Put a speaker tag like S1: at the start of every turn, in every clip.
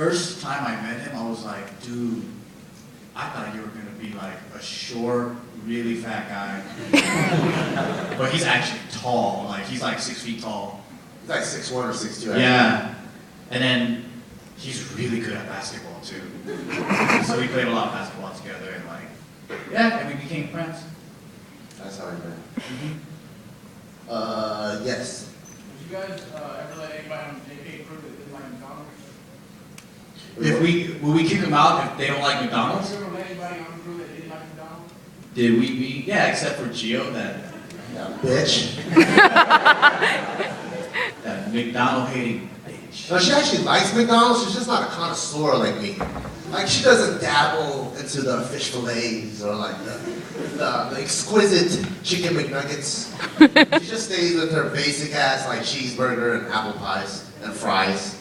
S1: First time I met him, I was like, dude, I thought you were gonna be like a short, really fat guy. But he's actually tall, like he's like 6 feet tall.
S2: He's like 6'1" or 6'2".
S1: Yeah. And then he's really good at basketball too. So we played a lot of basketball together and like, yeah, and we became friends.
S2: That's how I met.
S3: Would
S2: Yes.
S3: you guys ever let anybody on JK prove that didn't like McDonald's?
S1: Will we kick them out if they don't like McDonald's?
S3: Would you ever let anybody on crew that didn't like McDonald's?
S1: Did we? Yeah, except for Gio, that
S2: Bitch.
S1: McDonald hating bitch.
S2: No, she actually likes McDonald's. She's just not a connoisseur like me. Like she doesn't dabble into the fish fillets or like the exquisite chicken McNuggets. She just stays with her basic ass like cheeseburger and apple pies and fries.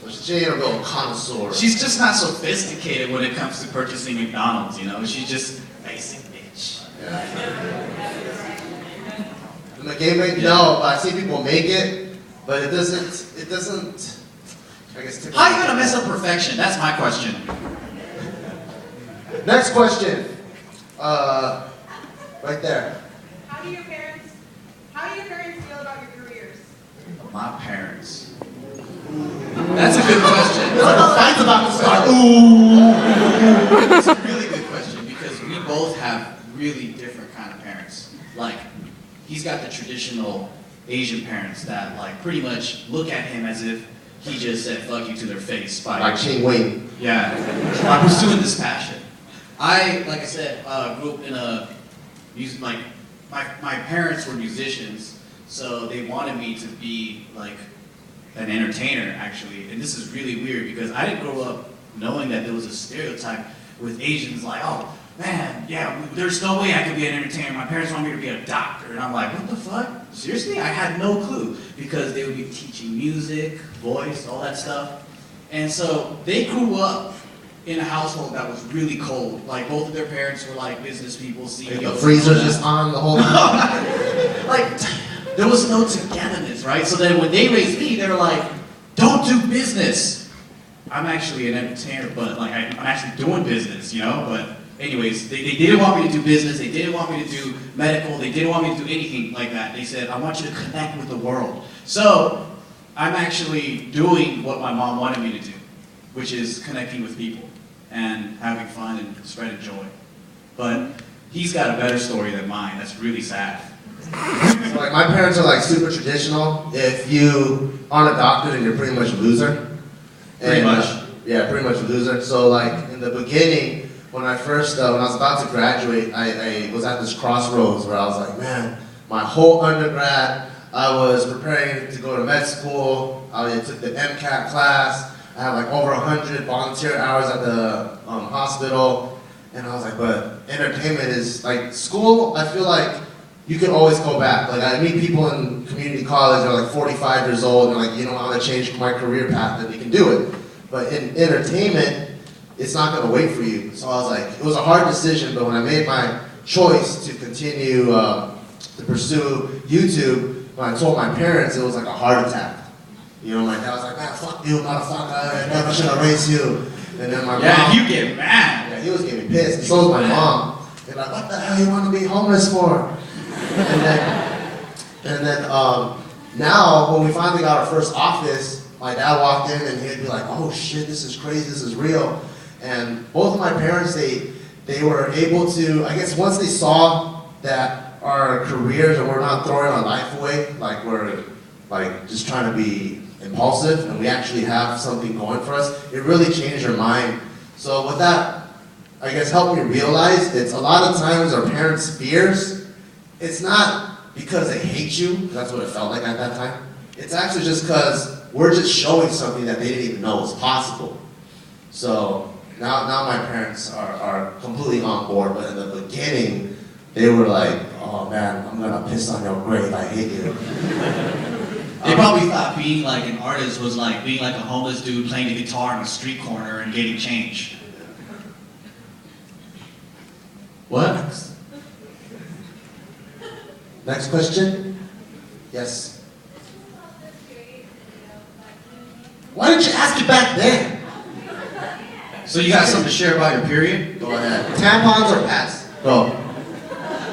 S2: She ain't a real connoisseur.
S1: She's just not sophisticated when it comes to purchasing McDonald's, you know? She's just basic bitch.
S2: Yeah. The McGay no, but I see people make it, but it doesn't, I guess.
S1: How are you gonna mess up perfection? That's my question.
S2: Next question. Right there.
S4: How do your parents feel about your careers?
S1: My parents. That's a good question.
S2: The fight's about to start.
S1: Ooh. It's a really good question because we both have really different kind of parents. Like, he's got the traditional Asian parents that like pretty much look at him as if he just said fuck you to their face by
S2: Like Ching Wing.
S1: Yeah, by pursuing this passion. Like I said, grew up in a music, like my parents were musicians, so they wanted me to be like an entertainer actually. And this is really weird because I didn't grow up knowing that there was a stereotype with Asians like, oh man, yeah, there's no way I could be an entertainer. My parents want me to be a doctor. And I'm like, what the fuck? Seriously? I had no clue because they would be teaching music, voice, all that stuff. And so they grew up in a household that was really cold. Like both of their parents were like business people, CEOs.
S2: The freezer's just on the whole time.
S1: Like, there was no togetherness, right? So then when they raised me, they were like, don't do business. I'm actually an entertainer, but like I'm actually doing business, you know? But anyways, they didn't want me to do business, they didn't want me to do medical, they didn't want me to do anything like that. They said, I want you to connect with the world. So I'm actually doing what my mom wanted me to do, which is connecting with people and having fun and spreading joy. But he's got a better story than mine. That's really sad.
S2: So, like my parents are like super traditional. If you aren't a doctor, then you're pretty much a loser.
S1: Pretty much.
S2: Yeah, pretty much a loser. So like in the beginning, when I was about to graduate, I was at this crossroads where I was like, man, my whole undergrad, I was preparing to go to med school. I took the MCAT class. I had like over 100 volunteer hours at the hospital. And I was like, but entertainment is like school. I feel like you can always go back. Like I meet people in community college that are like 45 years old and like, you know, I want to change my career path, and you can do it. But in entertainment, it's not going to wait for you. So I was like, it was a hard decision, but when I made my choice to continue to pursue YouTube, when I told my parents, it was like a heart attack. You know, my dad was like, man, fuck you, motherfucker, I never should have raised you. And then my mom,
S1: you get mad.
S2: yeah, he was getting pissed, and so was my mom. They're like, what the hell you want to be homeless for? And then now, when we finally got our first office, my dad walked in and he'd be like, oh shit, this is crazy, this is real. And both of my parents, they were able to, I guess once they saw that our careers and we're not throwing our life away, like we're like just trying to be impulsive and we actually have something going for us, it really changed their mind. So with that, I guess helped me realize it's a lot of times our parents' fears, it's not because they hate you, that's what it felt like at that time. It's actually just because we're just showing something that they didn't even know was possible. So now my parents are completely on board, but in the beginning, they were like, oh man, I'm gonna piss on your grave, I hate you.
S1: They probably thought being like an artist was like being like a homeless dude playing the guitar on a street corner and getting change. What?
S2: Next question? Yes. Why didn't you ask it back then?
S1: So you got something to share about your period?
S2: Go ahead.
S5: Tampons or pads?
S2: Go.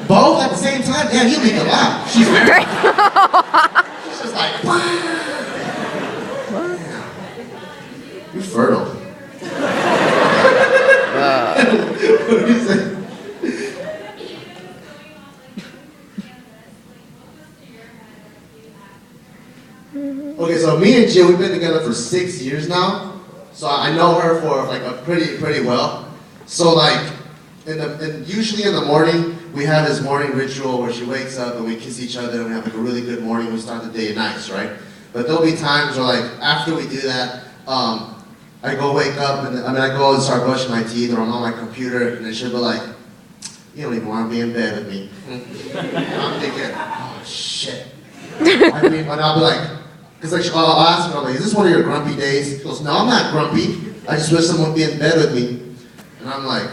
S5: Both at the same time? Damn, you make a lot.
S1: She's married.
S5: She's just like,
S2: You're fertile.
S5: what do you say?
S2: Okay, so me and Jill, we've been together for 6 years now. So I know her for like a pretty well. So like, usually in the morning, we have this morning ritual where she wakes up and we kiss each other and we have like a really good morning. We start the day nice, right? But there'll be times where like, after we do that, I go wake up and I go and start brushing my teeth or I'm on my computer and then she'll be like, you don't even want to be in bed with me. I'm thinking, oh shit. I mean, and I'll be like, because like, I'll ask her, I'm like, is this one of your grumpy days? She goes, no, I'm not grumpy. I just wish someone would be in bed with me. And I'm like,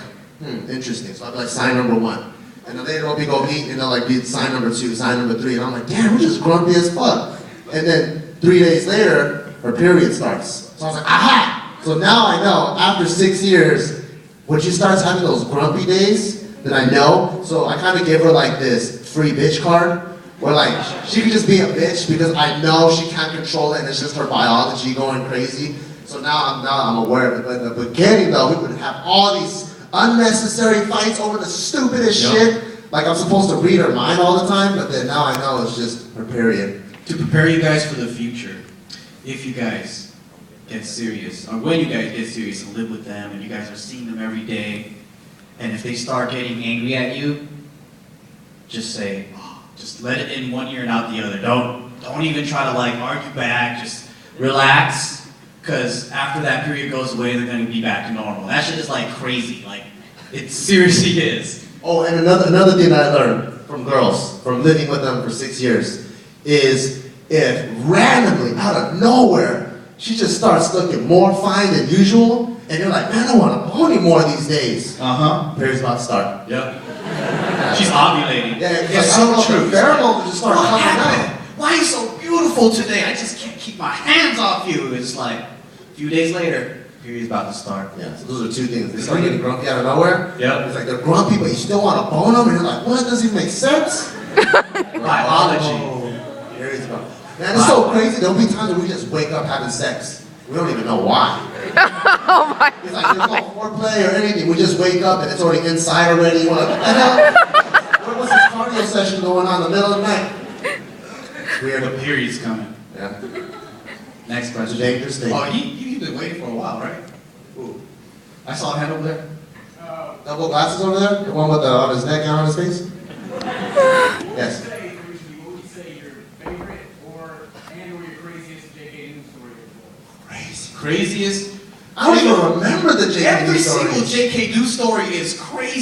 S2: interesting. So I'll be like, sign number 1. And then later we go eat and they'll like be sign number 2, sign number 3. And I'm like, damn, we're just grumpy as fuck. And then 3 days later, her period starts. So I was like, aha! So now I know, after 6 years, when she starts having those grumpy days, then I know. So I kind of give her like this free bitch card. Where like, she could just be a bitch because I know she can't control it and it's just her biology going crazy. So now I'm aware of it. But in the beginning though, we would have all these unnecessary fights over the stupidest shit. Like I'm supposed to read her mind all the time, but then now I know it's just her period.
S1: To prepare you guys for the future, if you guys get serious, or when you guys get serious and live with them and you guys are seeing them every day, and if they start getting angry at you, just say, just let it in one ear and out the other. Don't even try to like argue back. Just relax, because after that period goes away, they're gonna be back to normal. That shit is like crazy. Like it seriously is.
S2: Oh, and another thing that I learned from girls, from living with them for 6 years, is if randomly out of nowhere she just starts looking more fine than usual, and you're like, man, I want a pony more these days. Period's about to start.
S1: Yep. She's ovulating.
S2: Yeah,
S1: It's so true.
S2: The pheromones just start
S1: What
S2: coming
S1: happened?
S2: out.
S1: Why are you so beautiful today? I just can't keep my hands off you. It's like a few days later, period's about to start.
S2: Yeah, so those are 2 things. They start getting grumpy out of nowhere.
S1: Yep.
S2: It's like they're grumpy, but you still want to bone them, and you're like, what? Doesn't even make sense?
S1: Biology.
S2: Period's about. Man, it's so crazy. There'll be times when we just wake up having sex. We don't even know why.
S6: Oh my
S2: It's like there's no foreplay or anything. We just wake up and it's already inside already. You want to, what's this cardio session going on in the middle of the night?
S1: Weird. The period's coming.
S2: Yeah.
S1: Next
S2: It's a
S1: question.
S2: dangerous thing.
S1: Oh, you've been waiting for a while, right?
S2: Ooh.
S1: I saw a hand over there.
S2: Double glasses over there? The one with the on his neck and on his face? Yes.
S3: What would you say your favorite or your craziest JK News story is?
S1: Craziest.
S2: I don't even remember the JK
S1: Every
S2: story.
S1: single JK News story is crazy.